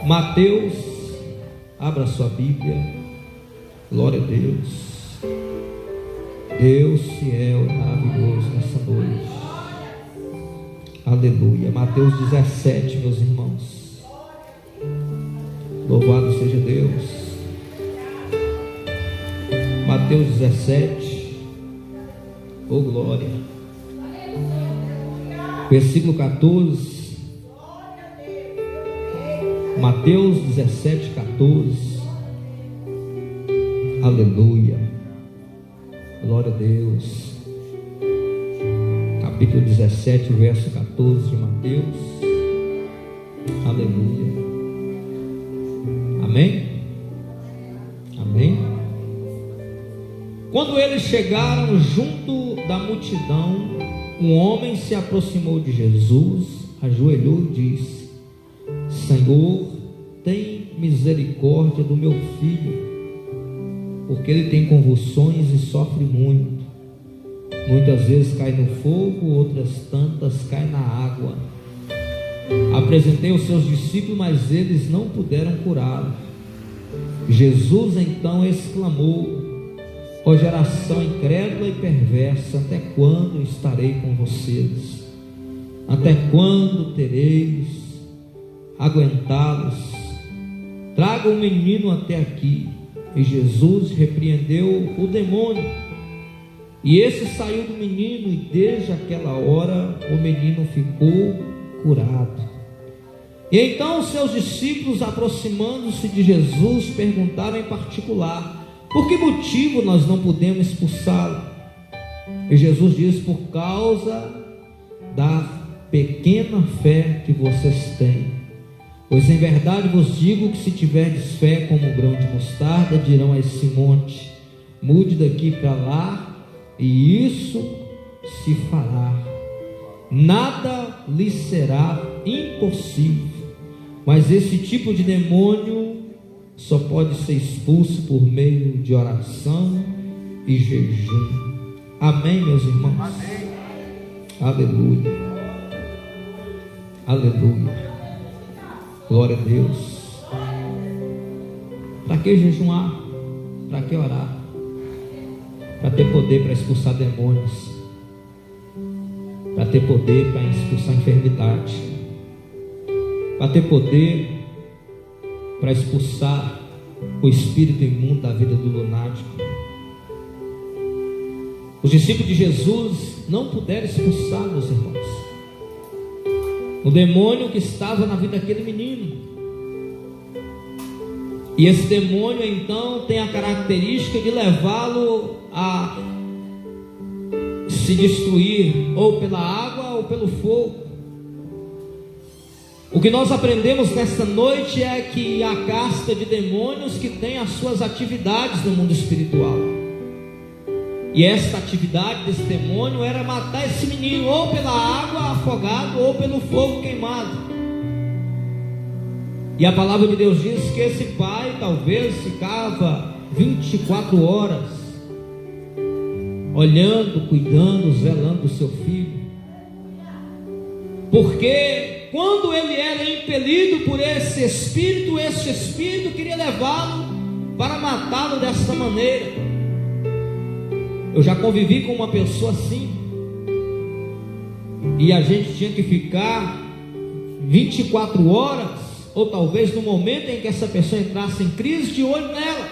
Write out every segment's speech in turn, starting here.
Mateus, abra sua Bíblia. Glória a Deus. Deus fiel e maravilhoso nessa noite. Aleluia. Mateus 17, meus irmãos. Louvado seja Deus. Mateus 17. Oh glória. Versículo 14. Mateus 17, 14. Aleluia. Glória a Deus. Capítulo 17, verso 14 de Mateus. Aleluia. Amém? Amém? Quando eles chegaram junto da multidão, um homem se aproximou de Jesus, ajoelhou e disse: Senhor, tem misericórdia do meu filho, porque ele tem convulsões e sofre muito. Muitas vezes cai no fogo, outras tantas cai na água. Apresentei os seus discípulos, mas eles não puderam curá-lo. Jesus então exclamou: ó geração incrédula e perversa, até quando estarei com vocês? Até quando tereis aguentá-los? Traga o menino até aqui. E Jesus repreendeu o demônio, e esse saiu do menino, e desde aquela hora o menino ficou curado. E então os seus discípulos, aproximando-se de Jesus, perguntaram em particular: por que motivo nós não podemos expulsá-lo? E Jesus disse: por causa da pequena fé que vocês têm. Pois em verdade vos digo que se tiverdes fé como um grão de mostarda, dirão a esse monte: mude daqui para lá, e isso se fará. Nada lhe será impossível. Mas esse tipo de demônio só pode ser expulso por meio de oração e jejum. Amém, meus irmãos? Amém. Aleluia. Aleluia. Glória a Deus. Para que jejuar? Para que orar? Para ter poder para expulsar demônios, para ter poder para expulsar enfermidade, para ter poder para expulsar o espírito imundo da vida do lunático. Os discípulos de Jesus não puderam expulsar, meus irmãos, o demônio que estava na vida daquele menino. E esse demônio então tem a característica de levá-lo a se destruir, ou pela água ou pelo fogo. O que nós aprendemos nesta noite é que há casta de demônios que tem as suas atividades no mundo espiritual. E esta atividade desse demônio era matar esse menino, ou pela água afogado, ou pelo fogo queimado. E a palavra de Deus diz que esse pai talvez ficava 24 horas olhando, cuidando, zelando do seu filho. Porque quando ele era impelido por esse espírito queria levá-lo para matá-lo dessa maneira. Eu já convivi com uma pessoa assim, e a gente tinha que ficar 24 horas, ou talvez no momento em que essa pessoa entrasse em crise, de olho nela.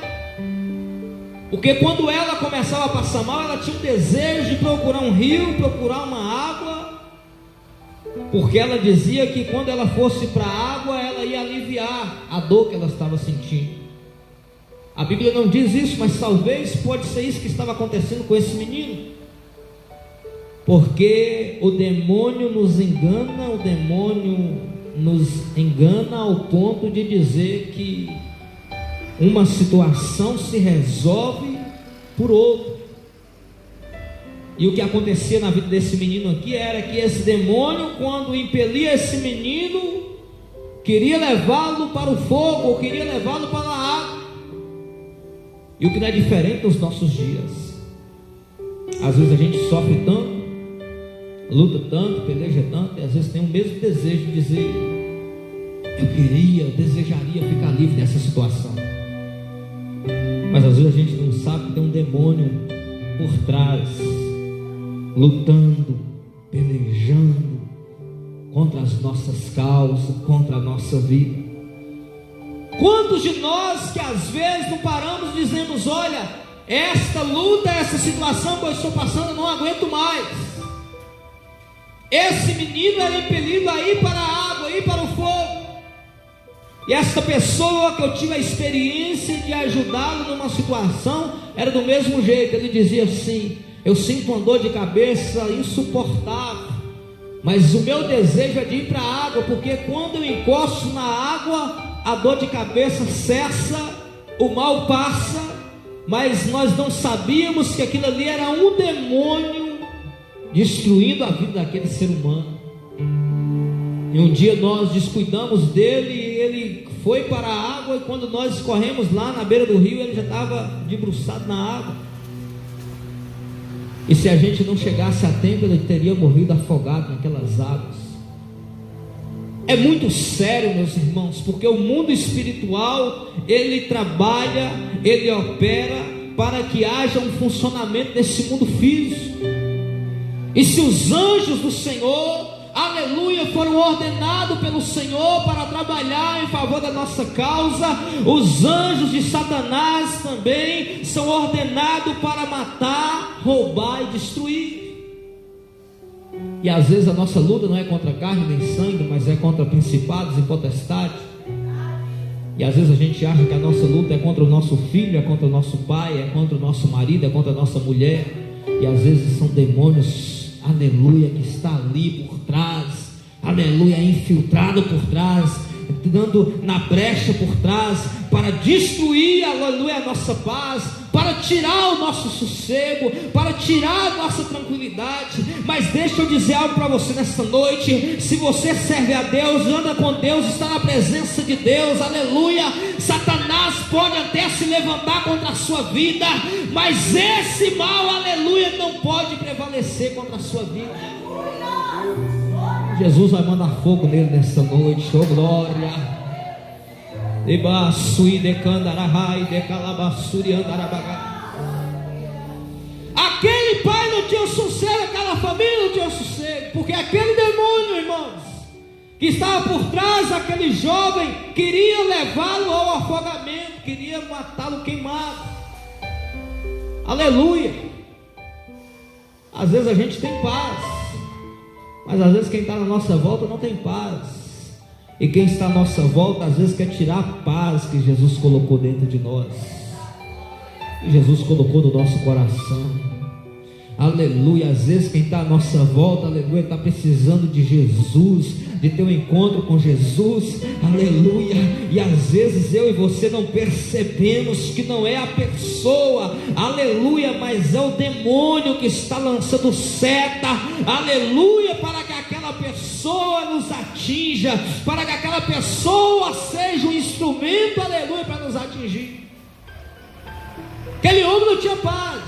Porque quando ela começava a passar mal, ela tinha um desejo de procurar um rio, procurar uma água, porque ela dizia que quando ela fosse para a água, ela ia aliviar a dor que ela estava sentindo. A Bíblia não diz isso, mas talvez pode ser isso que estava acontecendo com esse menino. Porque o demônio nos engana ao ponto de dizer que uma situação se resolve por outra. E o que acontecia na vida desse menino aqui era que esse demônio, quando impelia esse menino, queria levá-lo para o fogo, ou queria levá-lo para a água. E o que não é diferente nos nossos dias. Às vezes a gente sofre tanto, luta tanto, peleja tanto, e às vezes tem o mesmo desejo de dizer: eu desejaria ficar livre dessa situação. Mas às vezes a gente não sabe que tem um demônio por trás, lutando, pelejando contra as nossas causas, contra a nossa vida. Quantos de nós que às vezes não paramos e dizemos: olha, esta luta, essa situação que eu estou passando, eu não aguento mais. Esse menino era impelido a ir para a água, a ir para o fogo. E essa pessoa que eu tive a experiência de ajudá-lo numa situação, era do mesmo jeito. Ele dizia assim: eu sinto uma dor de cabeça insuportável, mas o meu desejo é de ir para a água, porque quando eu encosto na água, a dor de cabeça cessa, o mal passa. Mas nós não sabíamos que aquilo ali era um demônio destruindo a vida daquele ser humano. E um dia nós descuidamos dele, e ele foi para a água, e quando nós corremos lá na beira do rio, ele já estava debruçado na água. E se a gente não chegasse a tempo, ele teria morrido afogado naquelas águas. É muito sério, meus irmãos, porque o mundo espiritual, ele trabalha, ele opera para que haja um funcionamento desse mundo físico. E se os anjos do Senhor, aleluia, foram ordenados pelo Senhor para trabalhar em favor da nossa causa, os anjos de Satanás também são ordenados para matar, roubar e destruir. E às vezes a nossa luta não é contra carne nem sangue, mas é contra principados e potestades. E às vezes a gente acha que a nossa luta é contra o nosso filho, é contra o nosso pai, é contra o nosso marido, é contra a nossa mulher. E às vezes são demônios, aleluia, que está ali por trás, aleluia, infiltrado por trás, dando na brecha por trás, para destruir, aleluia, a nossa paz, para tirar o nosso sossego, para tirar a nossa tranquilidade. Mas deixa eu dizer algo para você nesta noite: se você serve a Deus, anda com Deus, está na presença de Deus, aleluia, Satanás pode até se levantar contra a sua vida, mas esse mal, aleluia, não pode prevalecer contra a sua vida. Jesus vai mandar fogo nele nesta noite, oh glória. Aquele pai não tinha sossego, aquela família não tinha sossego, porque aquele demônio, irmãos, que estava por trás daquele jovem, queria levá-lo ao afogamento, queria matá-lo queimado. Aleluia. Às vezes a gente tem paz, mas às vezes quem está na nossa volta não tem paz. E quem está à nossa volta às vezes quer tirar a paz que Jesus colocou dentro de nós, que Jesus colocou no nosso coração. Aleluia. Às vezes quem está à nossa volta, aleluia, está precisando de Jesus, de ter um encontro com Jesus, aleluia. E às vezes eu e você não percebemos que não é a pessoa, aleluia, mas é o demônio que está lançando seta, aleluia, para que aquela pessoa nos atinja, para que aquela pessoa seja um instrumento, aleluia, para nos atingir. Aquele homem não tinha paz,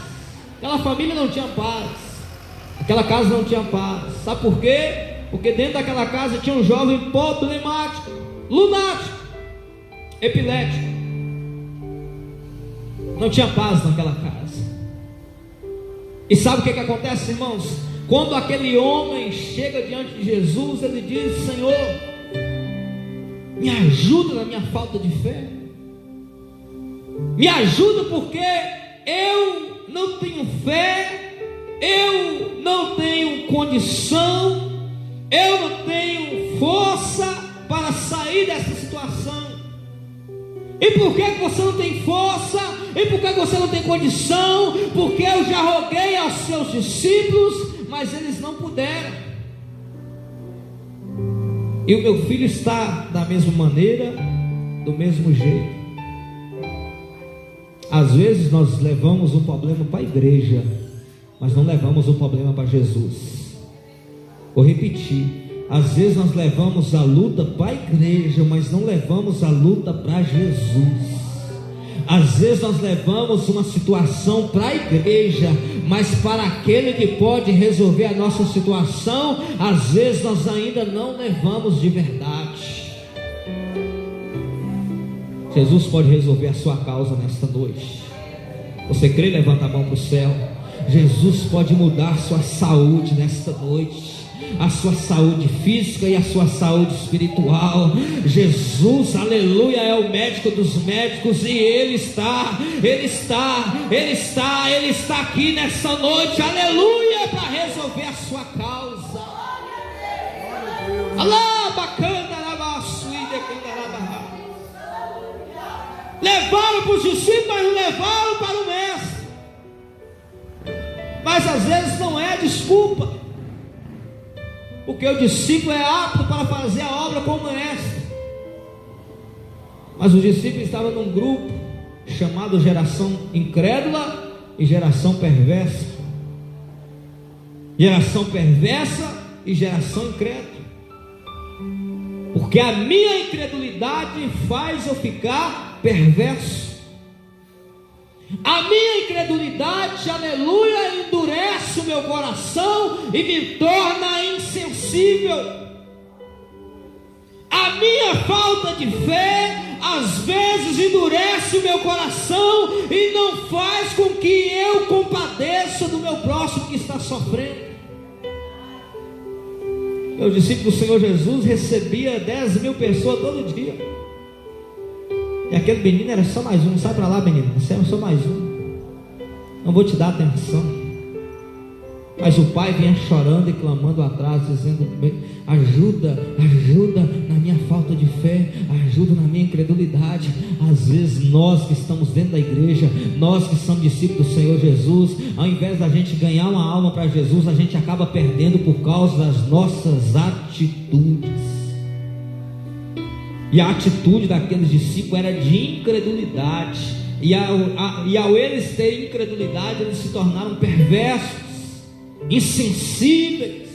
aquela família não tinha paz, aquela casa não tinha paz. Sabe por quê? Porque dentro daquela casa tinha um jovem problemático, lunático, epilético. Não tinha paz naquela casa. E sabe o que acontece, irmãos? Quando aquele homem chega diante de Jesus, ele diz: Senhor, me ajuda na minha falta de fé, me ajuda porque eu não tenho fé, eu não tenho condição, eu não tenho força para sair dessa situação. E por que você não tem força? E por que você não tem condição? Porque eu já roguei aos seus discípulos, mas eles não puderam. E o meu filho está da mesma maneira, do mesmo jeito. Às vezes nós levamos um problema para a igreja, mas não levamos o problema para Jesus. Vou repetir: às vezes nós levamos a luta para a igreja, mas não levamos a luta para Jesus. Às vezes nós levamos uma situação para a igreja, mas para aquele que pode resolver a nossa situação, às vezes nós ainda não levamos de verdade. Jesus pode resolver a sua causa nesta noite. Você crê? Levanta a mão para o céu. Jesus pode mudar a sua saúde nesta noite, a sua saúde física e a sua saúde espiritual. Jesus, aleluia, é o médico dos médicos, e Ele está aqui nessa noite, aleluia, para resolver a sua causa. Alá, bacana, levaram para os discípulos, mas não levaram para o mestre. Mas às vezes não é desculpa, porque o discípulo é apto para fazer a obra como mestre. Mas os discípulos estavam num grupo chamado geração incrédula e geração perversa. Geração perversa e geração incrédula. Porque a minha incredulidade faz eu ficar perverso. A minha incredulidade, aleluia, endurece o meu coração e me torna insensível. A minha falta de fé, às vezes, endurece o meu coração e não faz com que eu compadeça do meu próximo que está sofrendo. O discípulo do Senhor Jesus recebia 10.000 pessoas todo dia. E aquele menino era só mais um. Sai para lá, menino, você é só mais um, não vou te dar atenção. Mas o pai vinha chorando e clamando atrás, dizendo: ajuda na minha falta de fé, ajuda na minha incredulidade. Às vezes nós que estamos dentro da igreja, nós que somos discípulos do Senhor Jesus, ao invés da gente ganhar uma alma para Jesus, a gente acaba perdendo por causa das nossas atitudes. E a atitude daqueles discípulos era de incredulidade, e ao eles terem incredulidade, eles se tornaram perversos, insensíveis.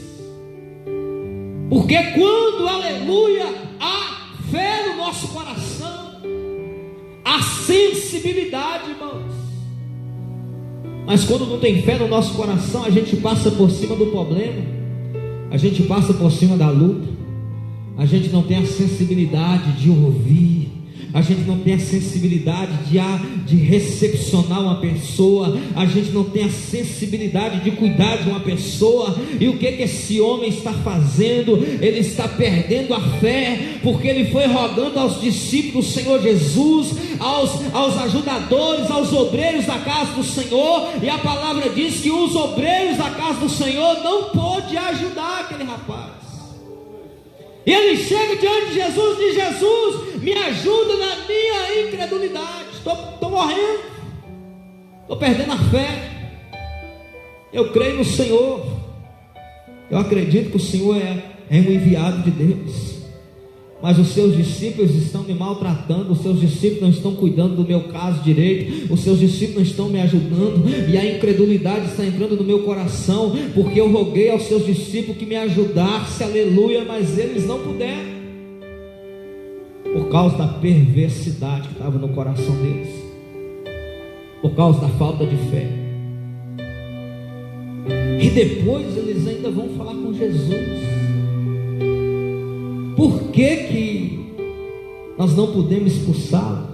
Porque quando, aleluia, há fé no nosso coração, há sensibilidade, irmãos. Mas quando não tem fé no nosso coração, a gente passa por cima do problema, a gente passa por cima da luta, a gente não tem a sensibilidade de ouvir, a gente não tem a sensibilidade de recepcionar uma pessoa, a gente não tem a sensibilidade de cuidar de uma pessoa. E o que esse homem está fazendo? Ele está perdendo a fé, porque ele foi rogando aos discípulos do Senhor Jesus, aos ajudadores, aos obreiros da casa do Senhor, e a palavra diz que os obreiros da casa do Senhor não pôde ajudar aquele rapaz. E ele chega diante de Jesus e diz: Jesus, me ajuda na minha incredulidade, estou morrendo, estou perdendo a fé. Eu creio no Senhor, eu acredito que o Senhor é um enviado de Deus, mas os seus discípulos estão me maltratando, os seus discípulos não estão cuidando do meu caso direito, os seus discípulos não estão me ajudando, e a incredulidade está entrando no meu coração, porque eu roguei aos seus discípulos que me ajudassem, aleluia, mas eles não puderam, por causa da perversidade que estava no coração deles, por causa da falta de fé. E depois eles ainda vão falar com Jesus: por que nós não podemos expulsá-lo?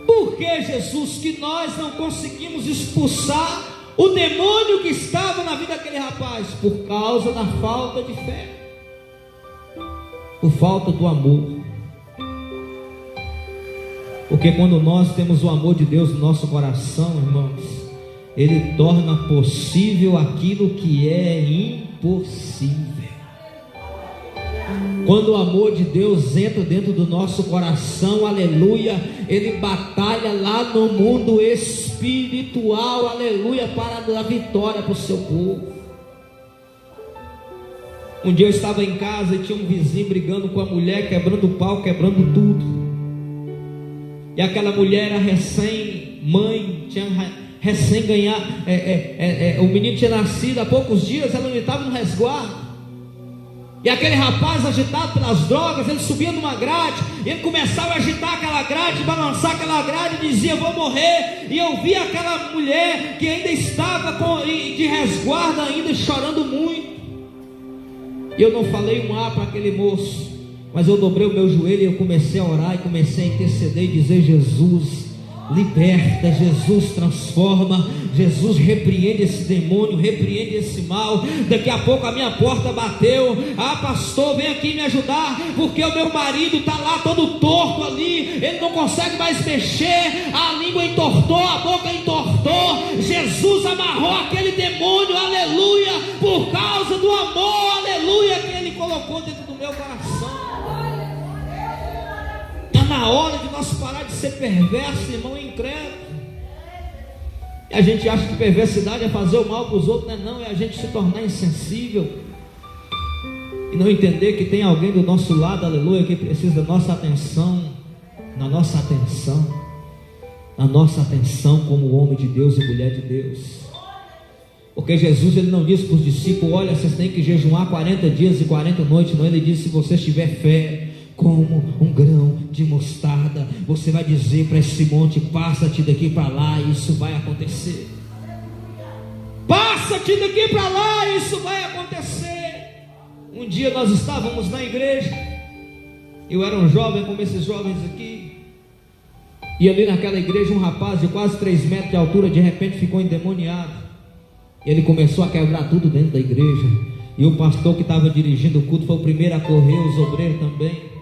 Por que, Jesus, que nós não conseguimos expulsar o demônio que estava na vida daquele rapaz? Por causa da falta de fé, por falta do amor. Porque quando nós temos o amor de Deus no nosso coração, irmãos, Ele torna possível aquilo que é impossível. Quando o amor de Deus entra dentro do nosso coração, aleluia, Ele batalha lá no mundo espiritual, aleluia, para dar vitória para o seu povo. Um dia eu estava em casa e tinha um vizinho brigando com a mulher, quebrando o pau, quebrando tudo. E aquela mulher era recém-mãe, tinha recém-ganhado, o menino tinha nascido há poucos dias, ela não estava no resguardo. E aquele rapaz, agitado pelas drogas, ele subia numa grade, e ele começava a agitar aquela grade, balançar aquela grade, e dizia: vou morrer. E eu vi aquela mulher que ainda estava de resguardo, ainda chorando muito. E eu não falei um A para aquele moço. Mas eu dobrei o meu joelho e eu comecei a orar e comecei a interceder e dizer: Jesus liberta, Jesus transforma, Jesus repreende esse demônio, repreende esse mal. Daqui a pouco a minha porta bateu: ah, pastor, vem aqui me ajudar, porque o meu marido está lá todo torto ali, ele não consegue mais mexer, a língua entortou, a boca entortou. Jesus amarrou aquele demônio, aleluia, por causa do amor, aleluia, que ele colocou dentro do meu coração. Na hora de nós parar de ser perverso, irmão, incrédulo. E a gente acha que perversidade é fazer o mal para os outros, não é a gente se tornar insensível e não entender que tem alguém do nosso lado, aleluia, que precisa da nossa atenção, na nossa atenção como homem de Deus e mulher de Deus. Porque Jesus, ele não disse para os discípulos: olha, vocês têm que jejuar 40 dias e 40 noites, não. Ele disse: se você tiver fé como um grão de mostarda, você vai dizer para esse monte: passa-te daqui para lá, e isso vai acontecer. Passa-te daqui para lá, e isso vai acontecer. Um dia nós estávamos na igreja, eu era um jovem como esses jovens aqui, e ali naquela igreja um rapaz de quase 3 metros de altura de repente ficou endemoniado. Ele começou a quebrar tudo dentro da igreja, e o pastor que estava dirigindo o culto foi o primeiro a correr, os obreiros também.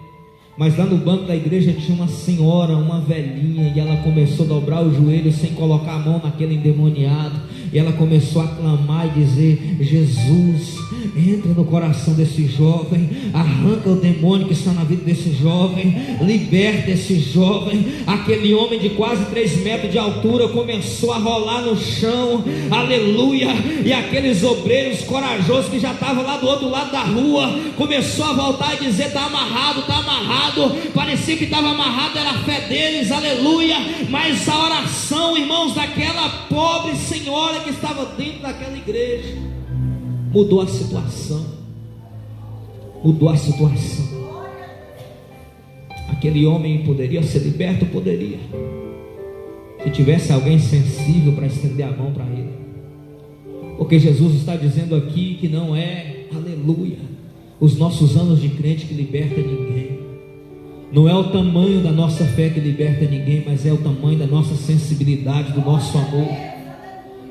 Mas lá no banco da igreja tinha uma senhora, uma velhinha, e ela começou a dobrar o joelho sem colocar a mão naquele endemoniado, e ela começou a clamar e dizer: Jesus, entra no coração desse jovem, arranca o demônio que está na vida desse jovem, liberta esse jovem. Aquele homem de quase 3 metros de altura começou a rolar no chão, aleluia, e aqueles obreiros corajosos que já estavam lá do outro lado da rua, começou a voltar e dizer: está amarrado, está amarrado. Parecia que estava amarrado, era a fé deles, aleluia. Mas a oração, irmãos, daquela pobre senhora que estava dentro daquela igreja mudou a situação. Aquele homem poderia ser liberto? Poderia, se tivesse alguém sensível para estender a mão para ele. Porque Jesus está dizendo aqui que não é, aleluia, os nossos anos de crente que liberta ninguém. Não é o tamanho da nossa fé que liberta ninguém, mas é o tamanho da nossa sensibilidade, do nosso amor.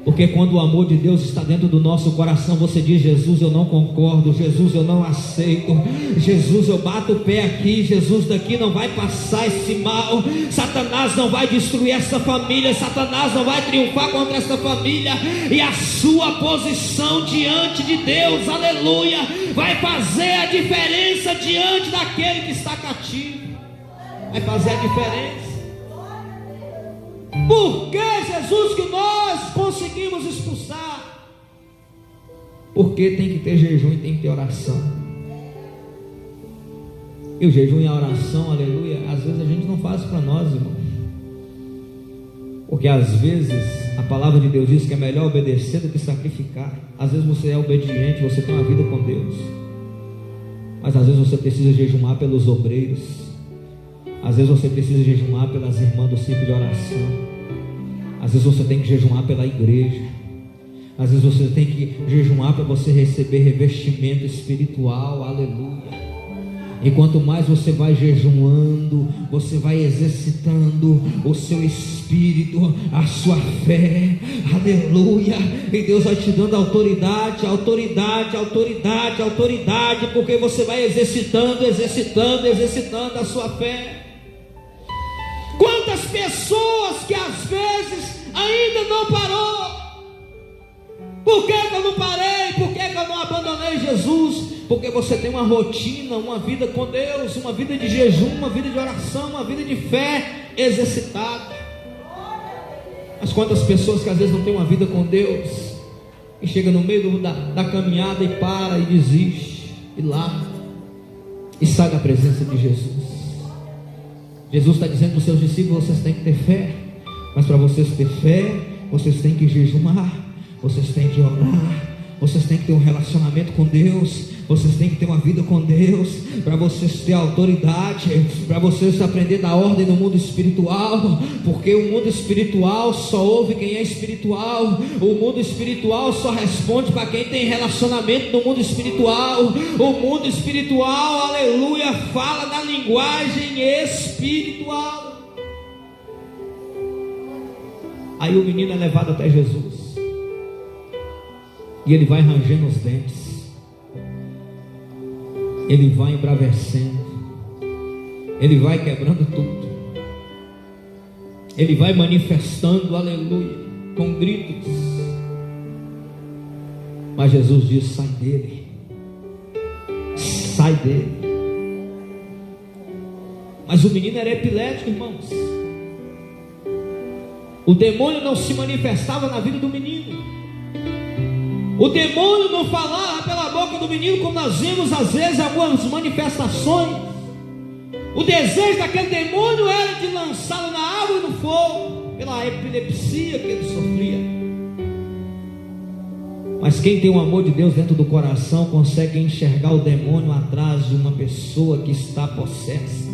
Porque quando o amor de Deus está dentro do nosso coração, você diz: Jesus, eu não concordo, Jesus, eu não aceito, Jesus, eu bato o pé aqui, Jesus, daqui não vai passar esse mal, Satanás não vai destruir essa família, Satanás não vai triunfar contra essa família, e a sua posição diante de Deus, aleluia, vai fazer a diferença diante daquele que está cativo. Vai fazer a diferença. Por que, Jesus, que nós conseguimos expulsar? Porque tem que ter jejum e tem que ter oração. E o jejum e a oração, aleluia, às vezes a gente não faz para nós, irmão. Porque às vezes a palavra de Deus diz que é melhor obedecer do que sacrificar. Às vezes você é obediente, você tem uma vida com Deus, mas às vezes você precisa jejumar pelos obreiros. Às vezes você precisa jejumar pelas irmãs do ciclo de oração. Às vezes você tem que jejumar pela igreja. Às vezes você tem que jejumar para você receber revestimento espiritual, aleluia. E quanto mais você vai jejuando, você vai exercitando o seu espírito, a sua fé, aleluia. E Deus vai te dando autoridade, porque você vai exercitando a sua fé. Quantas pessoas que às vezes ainda não parou? Por que eu não parei? Por que eu não abandonei Jesus? Porque você tem uma rotina, uma vida com Deus, uma vida de jejum, uma vida de oração, uma vida de fé exercitada. Mas quantas pessoas que às vezes não têm uma vida com Deus, e chega no meio da caminhada e para e desiste, e larga, e sai da presença de Jesus. Jesus está dizendo para os seus discípulos: vocês têm que ter fé, mas para vocês ter fé, vocês têm que jejumar, vocês têm que orar, Vocês têm que ter um relacionamento com Deus, vocês têm que ter uma vida com Deus, para vocês ter autoridade, para vocês aprender da ordem no mundo espiritual, porque o mundo espiritual só ouve quem é espiritual, o mundo espiritual só responde para quem tem relacionamento no mundo espiritual, o mundo espiritual, aleluia, fala na linguagem espiritual. Aí o menino é levado até Jesus, e ele vai rangendo os dentes, ele vai embravecendo, ele vai quebrando tudo, ele vai manifestando, aleluia, com gritos. Mas Jesus diz: sai dele, sai dele. Mas o menino era epilético, irmãos. O demônio não se manifestava na vida do menino. O demônio não falava pela boca do menino, como nós vimos às vezes algumas manifestações. O desejo daquele demônio era de lançá-lo na água e no fogo, pela epilepsia que ele sofria. Mas quem tem o amor de Deus dentro do coração consegue enxergar o demônio atrás de uma pessoa que está possessa.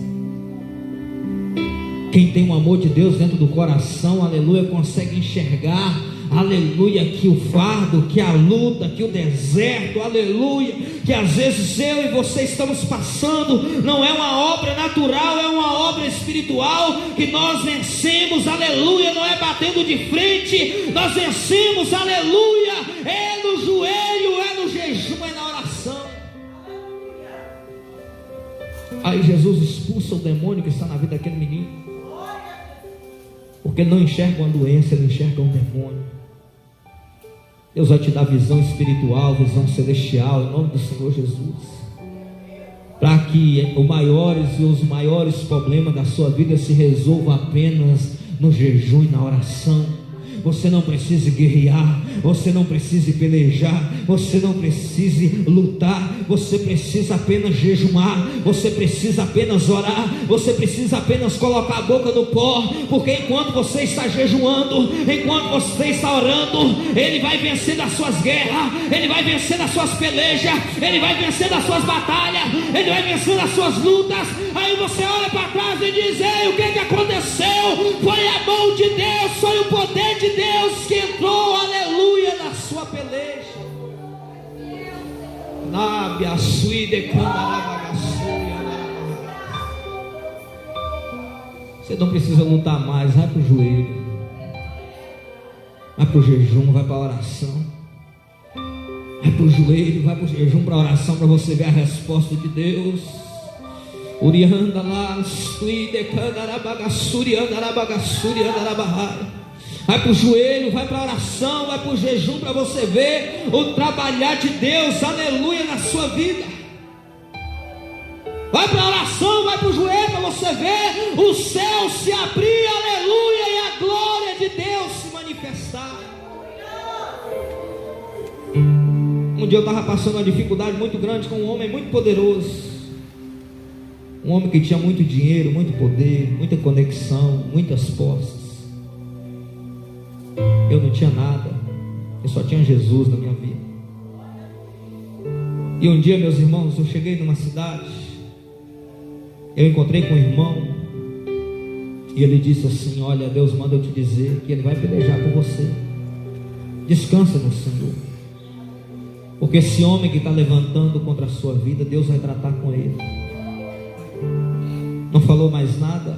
Quem tem o amor de Deus dentro do coração, aleluia, consegue enxergar, aleluia, que o fardo, que a luta, que o deserto, aleluia, que às vezes eu e você estamos passando, não é uma obra natural, é uma obra espiritual, que nós vencemos, aleluia, não é batendo de frente, nós vencemos, aleluia, é no joelho, é no jejum, é na oração. Aí Jesus expulsa o demônio que está na vida daquele menino, porque ele não enxerga uma doença, ele enxerga um demônio. Deus vai te dar visão espiritual, visão celestial, em nome do Senhor Jesus, para que os maiores problemas da sua vida se resolvam apenas no jejum e na oração. Você não precisa guerrear, você não precisa pelejar, você não precisa lutar, você precisa apenas jejumar, você precisa apenas orar, você precisa apenas colocar a boca no pó, porque enquanto você está jejuando, enquanto você está orando, Ele vai vencendo as suas guerras, Ele vai vencendo as suas pelejas, Ele vai vencendo as suas batalhas, Ele vai vencendo as suas lutas. Aí você olha para trás e diz: ei, o que aconteceu? Foi a mão de Deus, foi o poder de Deus que entrou, aleluia, na sua peleja. Você não precisa lutar mais, vai para o joelho, vai para o jejum, vai para a oração, vai para o joelho, vai para o jejum, para a oração, para você ver a resposta de Deus. Urianda lá, vai para o joelho, vai para a oração, vai para o jejum, para você ver o trabalhar de Deus, aleluia, na sua vida. Vai para a oração, vai para o joelho, para você ver o céu se abrir, aleluia, e a glória de Deus se manifestar. Um dia eu estava passando uma dificuldade muito grande com um homem muito poderoso, um homem que tinha muito dinheiro, muito poder, muita conexão, muitas posses. Eu não tinha nada, eu só tinha Jesus na minha vida. E um dia, meus irmãos, eu cheguei numa cidade, eu encontrei com um irmão, e ele disse assim: olha, Deus manda eu te dizer que Ele vai pelejar por você, descansa no Senhor, porque esse homem que está levantando contra a sua vida, Deus vai tratar com ele. Não falou mais nada,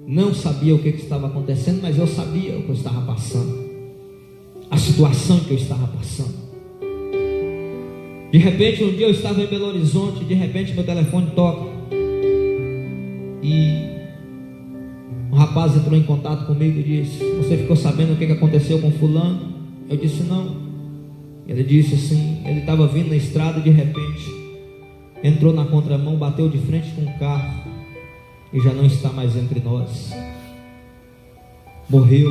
não sabia o que estava acontecendo, mas eu sabia o que eu estava passando, a situação que eu estava passando. De repente, um dia eu estava em Belo Horizonte, de repente meu telefone toca, e um rapaz entrou em contato comigo e disse: você ficou sabendo o que aconteceu com fulano? Eu disse: não. Ele disse assim: ele estava vindo na estrada, de repente entrou na contramão, bateu de frente com um carro e já não está mais entre nós, morreu,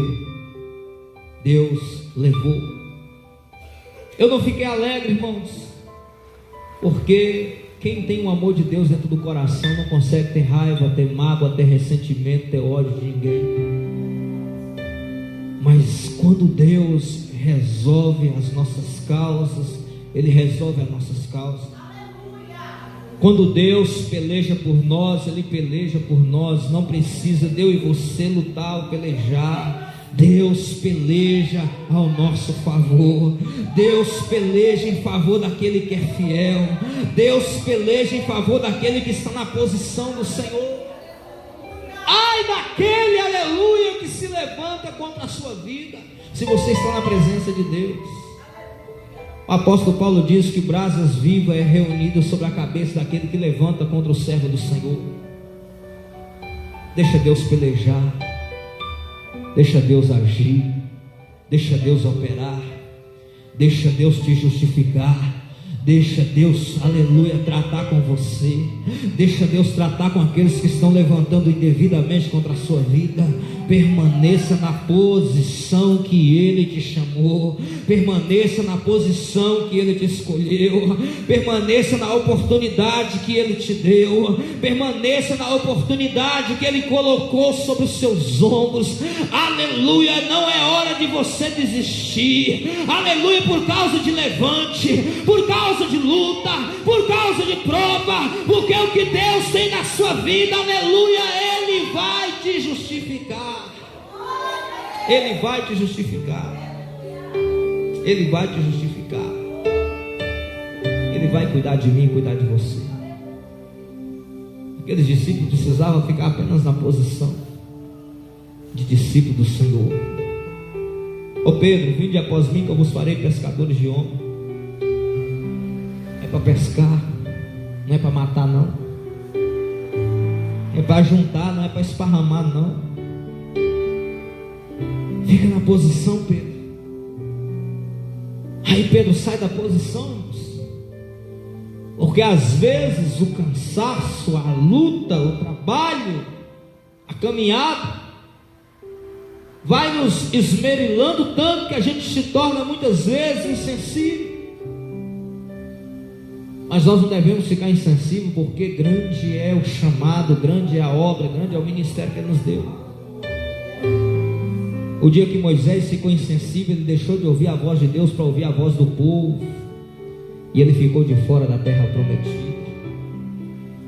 Deus levou. Eu não fiquei alegre, irmãos, porque quem tem o amor de Deus dentro do coração não consegue ter raiva, ter mágoa, ter ressentimento, ter ódio de ninguém. Mas quando Deus resolve as nossas causas. Ele resolve as nossas causas. Quando Deus peleja por nós, Ele peleja por nós. Não precisa eu e você lutar ou pelejar. Deus peleja ao nosso favor. Deus peleja em favor daquele que é fiel. Deus peleja em favor daquele que está na posição do Senhor. Ai daquele, aleluia, que se levanta contra a sua vida, se você está na presença de Deus. O apóstolo Paulo diz que brasas vivas é reunido sobre a cabeça daquele que levanta contra o servo do Senhor. Deixa Deus pelejar, deixa Deus agir, deixa Deus operar, deixa Deus te justificar, deixa Deus, aleluia, tratar com você, deixa Deus tratar com aqueles que estão levantando indevidamente contra a sua vida. Permaneça na posição que Ele te chamou, permaneça na posição que Ele te escolheu, permaneça na oportunidade que Ele te deu, permaneça na oportunidade que Ele colocou sobre os seus ombros. Aleluia, não é hora de você desistir, aleluia, por causa de levante, por causa de luta, por causa de prova, porque o que Deus tem na sua vida, aleluia, Ele vai te justificar. Ele vai te justificar. Ele vai te justificar. Ele vai cuidar de mim, cuidar de você. Aqueles discípulos precisavam ficar apenas na posição de discípulo do Senhor. Ô Pedro, vinde após mim que eu vos farei pescadores de homens. É para pescar, não é para matar não. É para juntar, não é para esparramar não. Fica na posição, Pedro. Aí Pedro sai da posição, irmãos. Porque às vezes o cansaço, a luta, o trabalho, a caminhada vai nos esmerilando tanto que a gente se torna muitas vezes insensível. Mas nós não devemos ficar insensíveis, porque grande é o chamado, grande é a obra, grande é o ministério que Ele nos deu. O dia que Moisés ficou insensível, ele deixou de ouvir a voz de Deus para ouvir a voz do povo, e ele ficou de fora da terra prometida.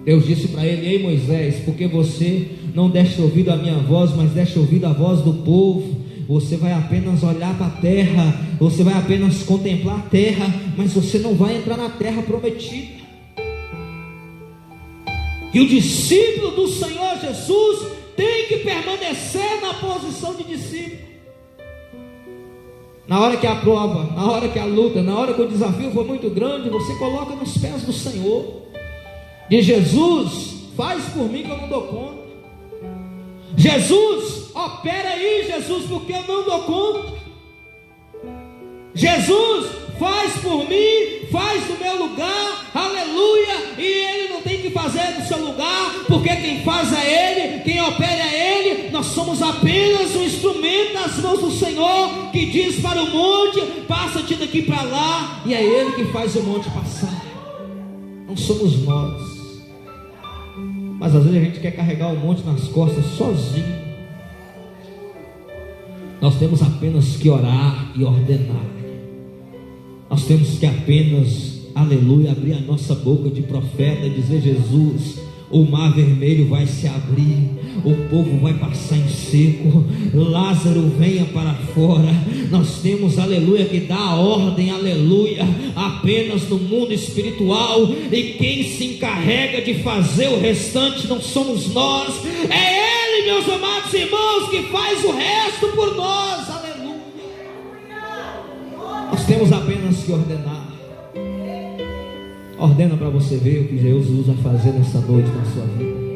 Deus disse para ele: ei Moisés, porque você não deste ouvido a minha voz, mas deste ouvido a voz do povo, você vai apenas olhar para a terra, você vai apenas contemplar a terra, mas você não vai entrar na terra prometida. E o discípulo do Senhor Jesus tem que permanecer na posição de discípulo. Na hora que a prova, na hora que a luta, na hora que o desafio for muito grande, você coloca nos pés do Senhor. Diz: Jesus, faz por mim que eu não dou conta. Jesus, opera aí, Jesus, porque eu não dou conta. Jesus, faz por mim, faz no meu lugar, aleluia. E Ele não tem que fazer no seu lugar, porque quem faz é Ele, quem opera é Ele. Nós somos apenas um instrumento nas mãos do Senhor, que diz para o monte: passa-te daqui para lá, e é Ele que faz o monte passar. Não somos nós. Mas às vezes a gente quer carregar o monte nas costas sozinho. Nós temos apenas que orar e ordenar. Nós temos que apenas, aleluia, abrir a nossa boca de profeta e dizer: Jesus, o mar vermelho vai se abrir, o povo vai passar em seco, Lázaro venha para fora. Nós temos, aleluia, que dar a ordem, aleluia, apenas no mundo espiritual, e quem se encarrega de fazer o restante não somos nós, é Ele, meus amados irmãos, que faz o resto por nós, aleluia. Nós temos apenas que ordenar. Ordena para você ver o que Jesus vai fazer nessa noite na sua vida.